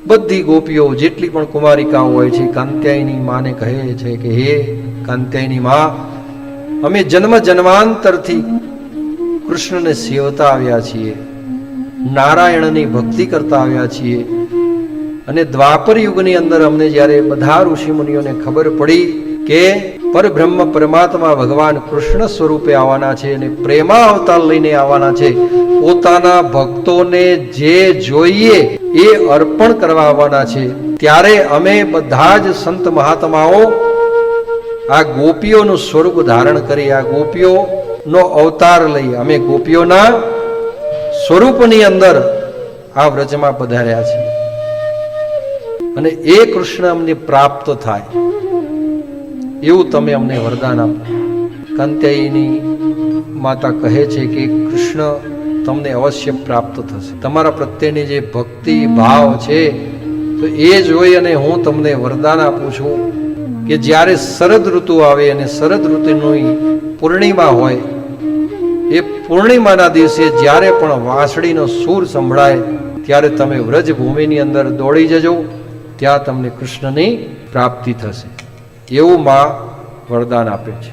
બધી ગોપીઓ જેટલી પણ કુમારિકાઓ હોય છે કાંત્યાયની માને કહે છે કે હે કાંત્યાયની માં, અમે જન્મ જન્માંતરથી કૃષ્ણને સેવતા આવ્યા છીએ, નારાયણની ભક્તિ કરતા આવ્યા છીએ, અને દ્વાપર યુગની અંદર અમને જ્યારે બધા ઋષિ મુનિઓને ખબર પડી કે પરબ્રહ્મ પરમાત્મા ભગવાન કૃષ્ણ સ્વરૂપે આવવાના છે અને પ્રેમા અવતાર લઈને આવવાના છે, પોતાના ભક્તોને જે જોઈએ એ અર્પણ કરવા આવવાના છે, ત્યારે અમે બધા જ સંત મહાત્માઓ આ ગોપીઓનું સ્વરૂપ ધારણ કરી આ ગોપીઓનો અવતાર લઈ અમે ગોપીઓના સ્વરૂપની અંદર આ વ્રજમાં પધાર્યા છીએ, અને એ કૃષ્ણ અમને પ્રાપ્ત થાય એવું તમે અમને વરદાન આપો. કાંત્યાયની માતા કહે છે કે કૃષ્ણ તમને અવશ્ય પ્રાપ્ત થશે. તમારા પ્રત્યેની જે ભક્તિ ભાવ છે તો એ જોઈ અને હું તમને વરદાન આપું છું કે જ્યારે શરદ ઋતુ આવે અને શરદ ઋતુની પૂર્ણિમા હોય, એ પૂર્ણિમાના દિવસે જ્યારે પણ વાંસળીનો સૂર સંભળાય ત્યારે તમે વ્રજભૂમિની અંદર દોડી જજો, ત્યાં તમને કૃષ્ણની પ્રાપ્તિ થશે એવું માં વરદાન આપે છે.